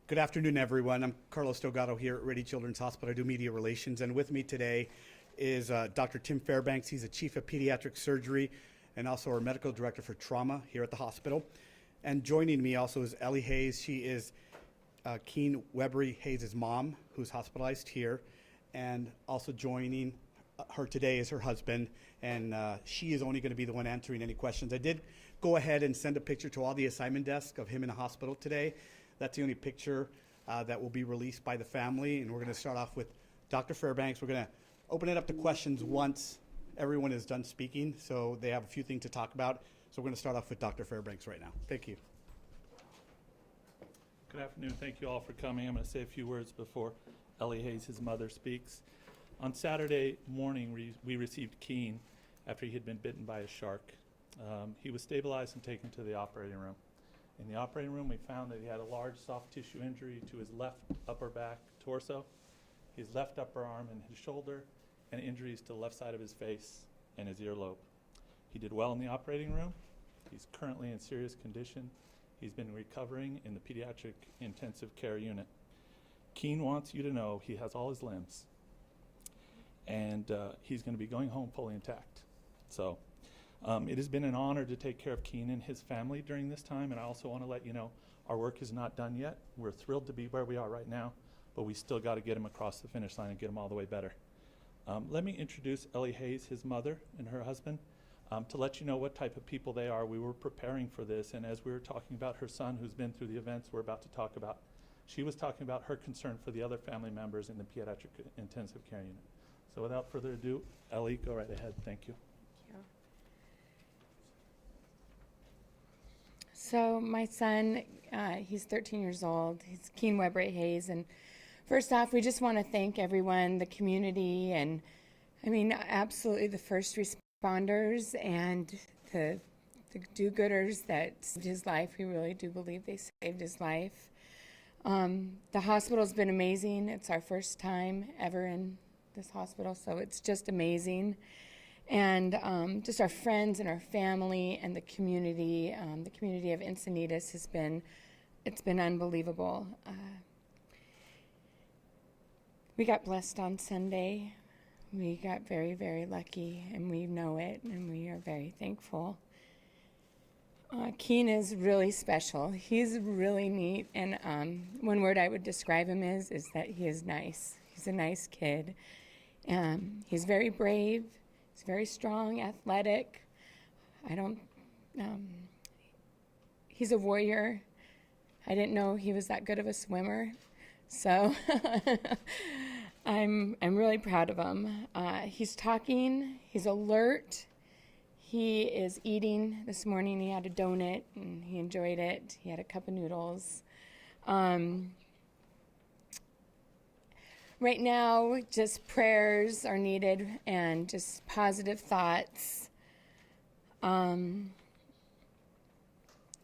Good afternoon, everyone. I'm Carlos Delgado here at Ready Children's Hospital. I do media relations, and with me today is Dr. Tim Fairbanks. He's the chief of pediatric surgery and also our medical director for trauma here at the hospital. And joining me also is Ellie Hayes. She is Keane Webbery Hayes' mom, who's hospitalized here. And also joining her today is her husband, and she is only going to be the one answering any questions. I did go ahead and send a picture to all the assignment desk of him in the hospital today. That's the only picture that will be released by the family, and we're going to start off with Dr. Fairbanks. We're going to open it up to questions once everyone is done speaking, so they have a few things to talk about. So we're going to start off with Dr. Fairbanks right now. Thank you. Good afternoon. Thank you all for coming. I'm going to say a few words before Ellie Hayes, his mother, speaks. On Saturday morning, we received Keane after he had been bitten by a shark. He was stabilized and taken to the operating room. In the operating room, we found that he had a large soft tissue injury to his left upper back torso, his left upper arm and his shoulder, and injuries to the left side of his face and his earlobe. He did well in the operating room. He's currently in serious condition. He's been recovering in the pediatric intensive care unit. Keane wants you to know he has all his limbs, and he's going to be going home fully intact. So it has been an honor to take care of Keane and his family during this time, and I also want to let you know our work is not done yet. We're thrilled to be where we are right now, but we still got to get him across the finish line and get him all the way better. Let me introduce Ellie Hayes, his mother, and her husband. To let you know what type of people they are, we were preparing for this, and as we were talking about her son who's been through the events we're about to talk about, she was talking about her concern for the other family members in the pediatric intensive care unit. So without further ado, Ellie, go right ahead. Thank you. So my son, he's 13 years old. He's Keane Webbery Hayes. And first off, we just want to thank everyone, the community, and I mean, absolutely the first responders and the do-gooders that saved his life. We really do believe they saved his life. The hospital's been amazing. It's our first time ever in this hospital, so it's just amazing. And just our friends and our family and the community of Encinitas it's been unbelievable. We got blessed on Sunday. We got very, very lucky, and we know it, and we are very thankful. Keane is really special. He's really neat, and one word I would describe him is that he is nice. He's a nice kid. He's very brave. He's very strong, athletic. He's a warrior. I didn't know he was that good of a swimmer, so I'm really proud of him. He's talking. He's alert. He is eating. This morning he had a donut and he enjoyed it. He had a cup of noodles. Right now, just prayers are needed and just positive thoughts.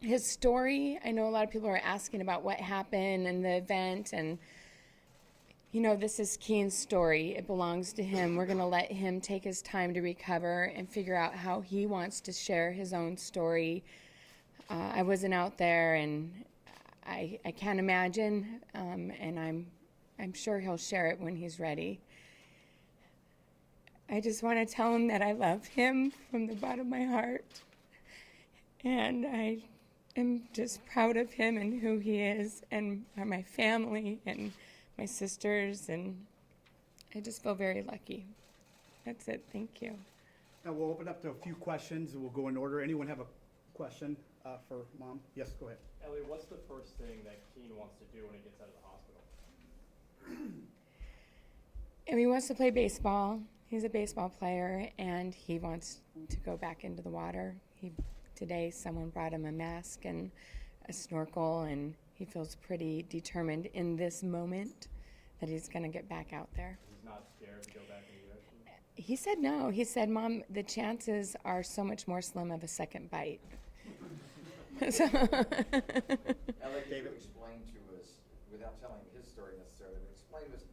His story, I know a lot of people are asking about what happened in the event, and you know, this is Keane's story. It belongs to him. We're going to let him take his time to recover and figure out how he wants to share his own story. I wasn't out there, and I can't imagine, and I'm sure he'll share it when he's ready. I just want to tell him that I love him from the bottom of my heart. And I am just proud of him and who he is, and my family and my sisters, and I just feel very lucky. That's it. Thank you. Now we'll open up to a few questions, and we'll go in order. Anyone have a question for Mom? Yes, go ahead. Ellie, what's the first thing that Keane wants to do when he gets out of the hospital? And he wants to play baseball. He's a baseball player, and he wants to go back into the water. Today, someone brought him a mask and a snorkel, and he feels pretty determined in this moment that he's going to get back out there. He's not scared to go back in the ocean? He said no. He said, Mom, the chances are so much more slim of a second bite. So I'd like David to explain to us, without telling his story necessarily, but explain to us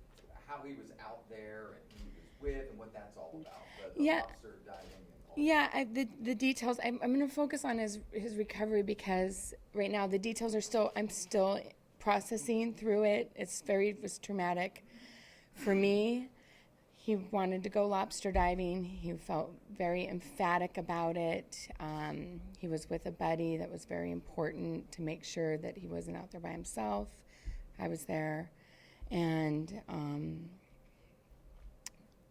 how he was out there and who he was with and what that's all about. The Yeah. lobster diving and all Yeah, the details. I'm going to focus on his recovery because right now the details are I'm still processing through it. It was traumatic for me. He wanted to go lobster diving. He felt very emphatic about it. He was with a buddy that was very important to make sure that he wasn't out there by himself. I was there, and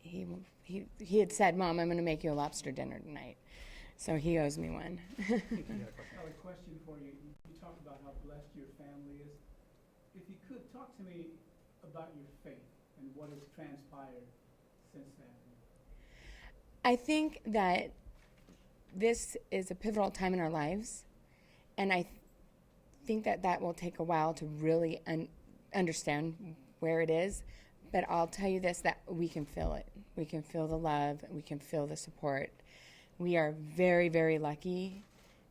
he had said, "Mom, I'm going to make you a lobster dinner tonight." So he owes me one. I have a question for you. You talked about how blessed your family is. If you could, talk to me about your faith and what has transpired since that. I think that this is a pivotal time in our lives, and I think that will take a while to really understand where it is. But I'll tell you this, that we can feel it. We can feel the love. We can feel the support. We are very, very lucky,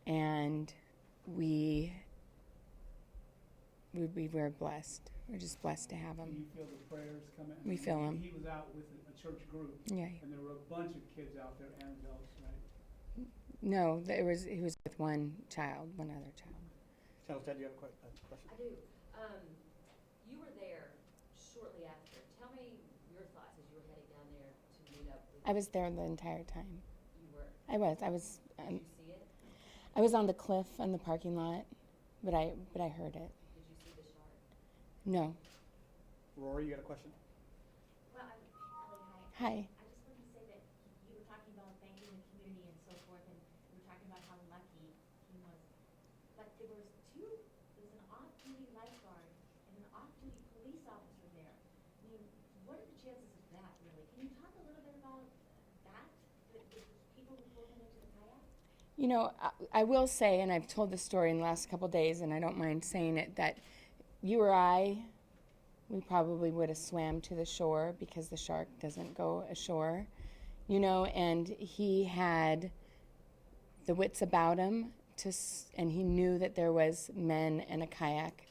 and we're blessed. We're just blessed to have Do him. you feel the prayers coming? We feel 'em. He was out with a church group, Yeah. and there were a bunch of kids out there and adults, right? No, he was with one other child. Channel 10, do you have a question? I do. You were there shortly after. Tell me your thoughts as you were heading down there to meet up with. I was there the entire time. You were. I was. Did you see it? I was on the cliff in the parking lot, but I heard it. Did you see the shark? No. Rory, you got a question? Well, Ellie, hi. Hi. I just wanted to say that you were talking about thanking the community and so forth, and you were talking about how lucky he was. But there was an off-duty lifeguard and an off-duty police officer there. I mean, what are the chances of that, really? Can you talk a little bit about that, the people who pulled him into the kayak? You know, I will say, and I've told this story in the last couple of days, and I don't mind saying it, that you or I, we probably would have swam to the shore because the shark doesn't go ashore, you know, and he had the wits about him and he knew that there was men and a kayak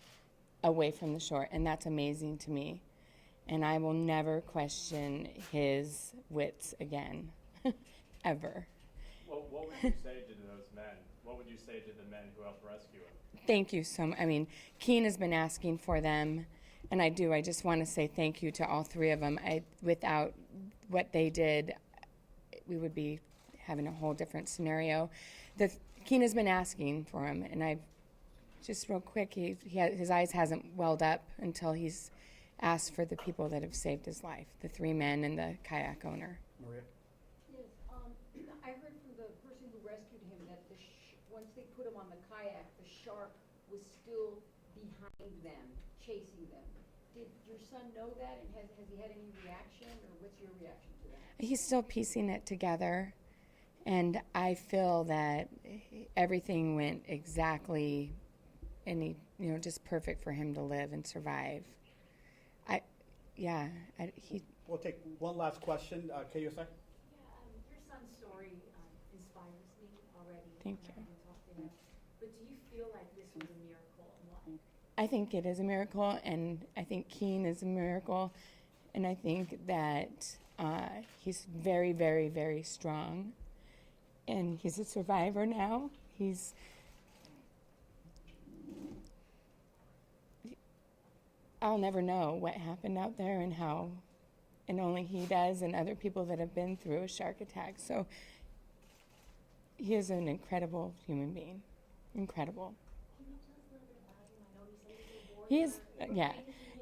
away from the shore, and that's amazing to me. And I will never question his wits again, ever. Well, what would you say to those men? What would you say to the men who helped rescue him? Thank you so much. I mean, Keane has been asking for them, and I do. I just want to say thank you to all three of them. Without what they did, we would be having a whole different scenario. Keane has been asking for him, and I've just real quick. His eyes hasn't welled up until he's asked for the people that have saved his life, the three men and the kayak owner. Maria? Yes, I heard from the person who rescued him that once they put him on the kayak, the shark was still behind them, chasing them. Did your son know that, and has he had any reaction, or what's your reaction to that? He's still piecing it together, and I feel that everything went exactly, just perfect for him to live and survive. We'll take one last question. KUSI? Yeah, your son's story inspires me already. Thank you. when I talk to him. But do you feel like this was a miracle? And why? I think it is a miracle, and I think Keane is a miracle, and I think that he's very, very, very strong, and he's a survivor now. I'll never know what happened out there and how, and only he does, and other people that have been through a shark attack. So he is an incredible human being. Incredible. Can you tell us a little bit about him? I know you said he's a boy. He is,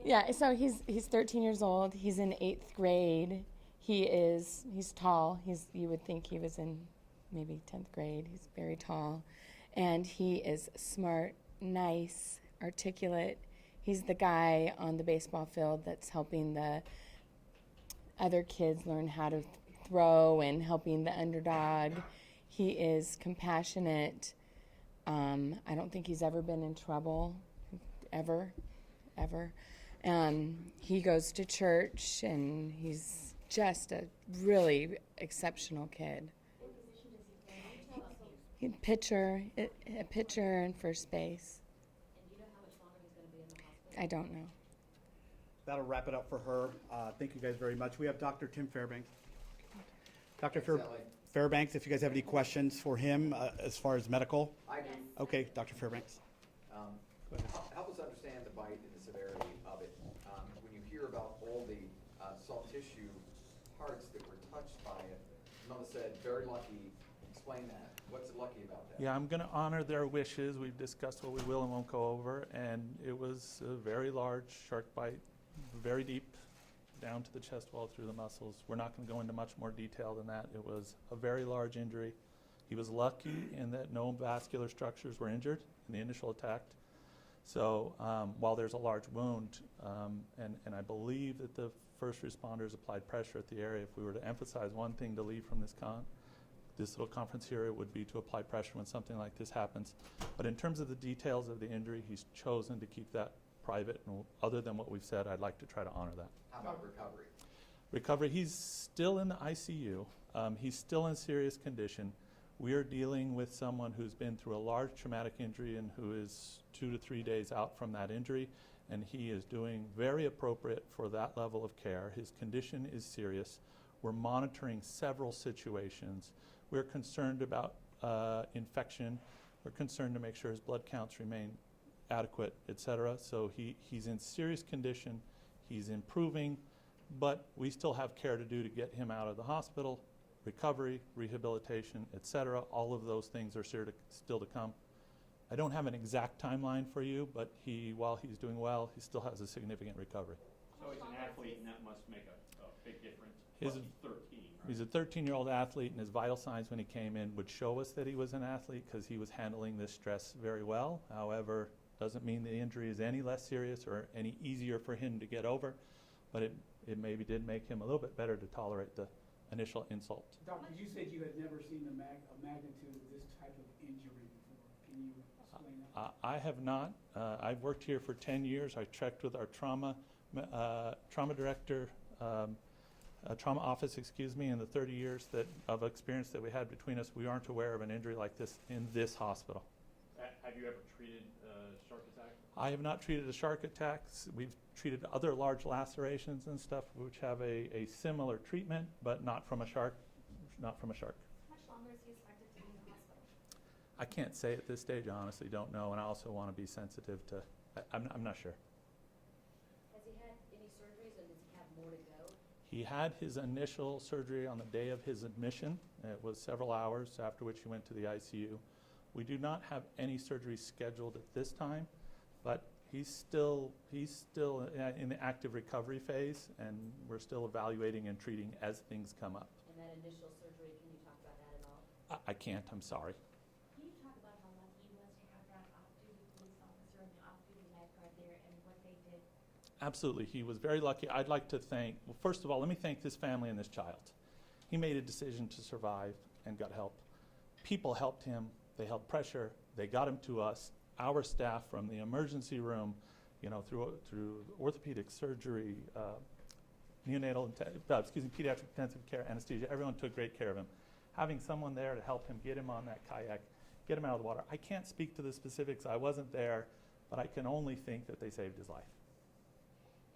yeah. So he's 13 years old. He's in 8th grade. He's tall. You would think he was in maybe 10th grade. He's very tall, and he is smart, nice, articulate. He's the guy on the baseball field that's helping the other kids learn how to throw and helping the underdog. He is compassionate. I don't think he's ever been in trouble, ever. He goes to church, and he's just a really exceptional kid. What position does he play? Can you tell us? He's a pitcher in first base. And do you know how much longer he's going to be in the hospital? I don't know. That'll wrap it up for her. Thank you guys very much. We have Dr. Tim Fairbanks. Dr. Thanks, Ellie. Fairbanks, if you guys have any questions for him as far as medical. I do. Okay, Dr. Fairbanks. Go ahead. Help us understand the bite and the severity of it. When you hear about all the soft tissue parts that were touched by it, Mama said, very lucky. Explain that. What's lucky about that? Yeah, I'm going to honor their wishes. We've discussed what we will and won't go over, and it was a very large shark bite, very deep, down to the chest wall through the muscles. We're not going to go into much more detail than that. It was a very large injury. He was lucky in that no vascular structures were injured in the initial attack. So while there's a large wound, and I believe that the first responders applied pressure at the area, if we were to emphasize one thing to leave from this little conference here, it would be to apply pressure when something like this happens. But in terms of the details of the injury, he's chosen to keep that private. And other than what we've said, I'd like to try to honor that. How about recovery? Recovery, he's still in the ICU. He's still in serious condition. We are dealing with someone who's been through a large traumatic injury and who is 2 to 3 days out from that injury, and he is doing very appropriate for that level of care. His condition is serious. We're monitoring several situations. We're concerned about infection. We're concerned to make sure his blood counts remain adequate, et cetera. So he's in serious condition. He's improving, but we still have care to do to get him out of the hospital. Recovery, rehabilitation, et cetera. All of those things are still to come. I don't have an exact timeline for you, but while he's doing well, he still has a significant recovery. So he's an athlete, and that must make a big difference. His- Plus he's 13, right? He's a 13-year-old athlete, and his vital signs when he came in would show us that he was an athlete because he was handling this stress very well. However, doesn't mean the injury is any less serious or any easier for him to get over, but it maybe did make him a little bit better to tolerate the initial insult. Doctor, you said you had never seen a magnitude of this type of injury before. Can you explain that? I have not. I've worked here for 10 years. I checked with our trauma director, trauma office, in the 30 years of experience that we had between us. We aren't aware of an injury like this in this hospital. Have you ever treated shark attack? I have not treated a shark attack. We've treated other large lacerations and stuff which have a similar treatment, but not from a shark. Not from a shark. How much longer is he expected to be in the hospital? I can't say at this stage. I honestly don't know, and I also want to be sensitive to. I'm not sure. Has he had any surgeries, and does he have more to go? He had his initial surgery on the day of his admission. It was several hours, after which he went to the ICU. We do not have any surgery scheduled at this time, but he's still in the active recovery phase, and we're still evaluating and treating as things come up. And that initial surgery, can you talk about that at all? I can't, I'm sorry. Can you talk about how lucky he was to have that off-duty police officer and the off-duty lifeguard there and what they did? Absolutely, he was very lucky. I'd like to thank, well, first of all, let me thank this family and this child. He made a decision to survive and got help. People helped him, they held pressure, they got him to us. Our staff from the emergency room, through orthopedic surgery, pediatric intensive care, anesthesia, everyone took great care of him. Having someone there to help him, get him on that kayak, get him out of the water. I can't speak to the specifics, I wasn't there, but I can only think that they saved his life.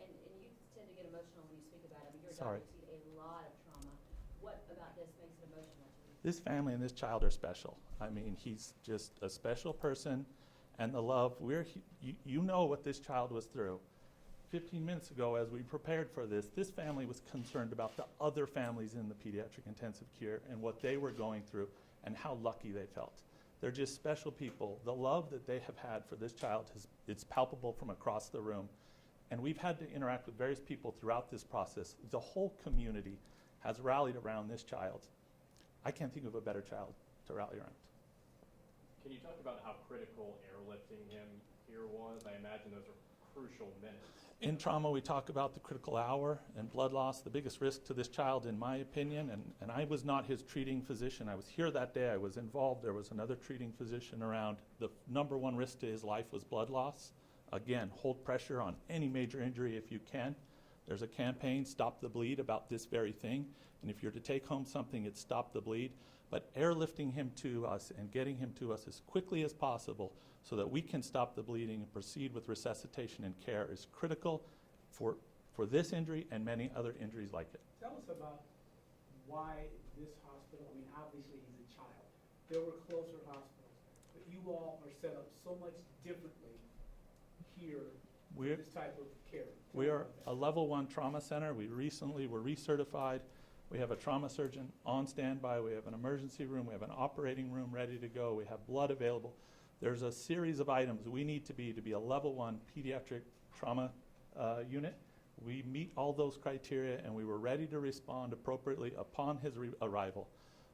And you tend to get emotional when you speak about it. I mean, you're a Sorry. doctor, you've seen a lot of trauma. What about this makes it emotional to you? This family and this child are special. I mean, he's just a special person, and the love, you know what this child was through. 15 minutes ago, as we prepared for this family was concerned about the other families in the pediatric intensive care and what they were going through and how lucky they felt. They're just special people. The love that they have had for this child, it's palpable from across the room. And we've had to interact with various people throughout this process. The whole community has rallied around this child. I can't think of a better child to rally around. Can you talk about how critical airlifting him here was? I imagine those are crucial minutes. In trauma, we talk about the critical hour and blood loss, the biggest risk to this child, in my opinion, and I was not his treating physician. I was here that day, I was involved. There was another treating physician around. The number one risk to his life was blood loss. Again, hold pressure on any major injury if you can. There's a campaign, Stop the Bleed, about this very thing, and if you're to take home something, it's Stop the Bleed. But airlifting him to us and getting him to us as quickly as possible so that we can stop the bleeding and proceed with resuscitation and care is critical for this injury and many other injuries like it. Tell us about why this hospital, I mean, obviously he's a child. There were closer hospitals, but you all are set up so much differently here We're- for this type of care? We are a level 1 trauma center. We recently were recertified. We have a trauma surgeon on standby. We have an emergency room. We have an operating room ready to go. We have blood available. There's a series of items we need to be a level 1 pediatric trauma unit. We meet all those criteria, and we were ready to respond appropriately upon his arrival.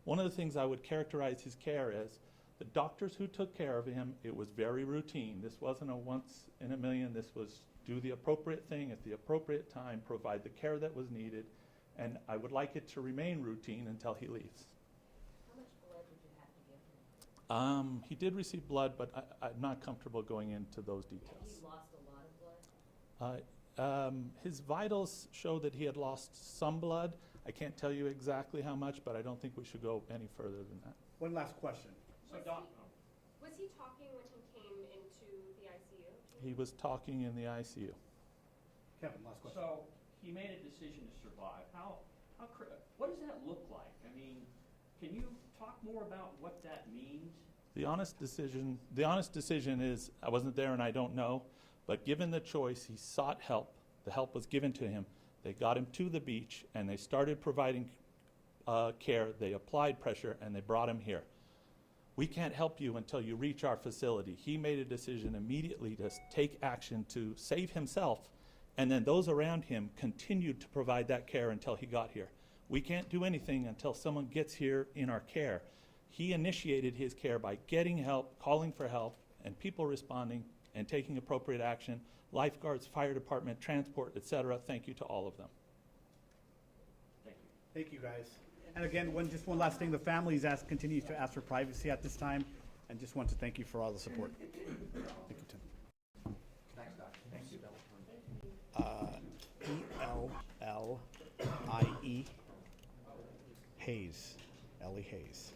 One of the things I would characterize his care as, the doctors who took care of him, it was very routine. This wasn't a once in a million. This was do the appropriate thing at the appropriate time, provide the care that was needed, and I would like it to remain routine until he leaves. How much blood did you have to give him? He did receive blood, but I'm not comfortable going into those He details. lost a lot of blood? His vitals show that he had lost some blood. I can't tell you exactly how much, but I don't think we should go any further than that. One last question. Was he talking when he came into the ICU? He was talking in the ICU. Kevin, last question. So he made a decision to survive. What does that look like? I mean, can you talk more about what that means? The honest decision is, I wasn't there and I don't know, but given the choice, he sought help. The help was given to him. They got him to the beach and they started providing care. They applied pressure and they brought him here. We can't help you until you reach our facility. He made a decision immediately to take action to save himself, and then those around him continued to provide that care until he got here. We can't do anything until someone gets here in our care. He initiated his care by getting help, calling for help, and people responding and taking appropriate action. Lifeguards, fire department, transport, etc. Thank you to all of them. Thank you. Thank you, guys. And again, just one last thing, the families continues to ask for privacy at this time, and just want to thank you for all the support. Thank you, Tim. Thanks, Doc. Thank you. E-L-L-I-E, Hayes, Ellie Hayes.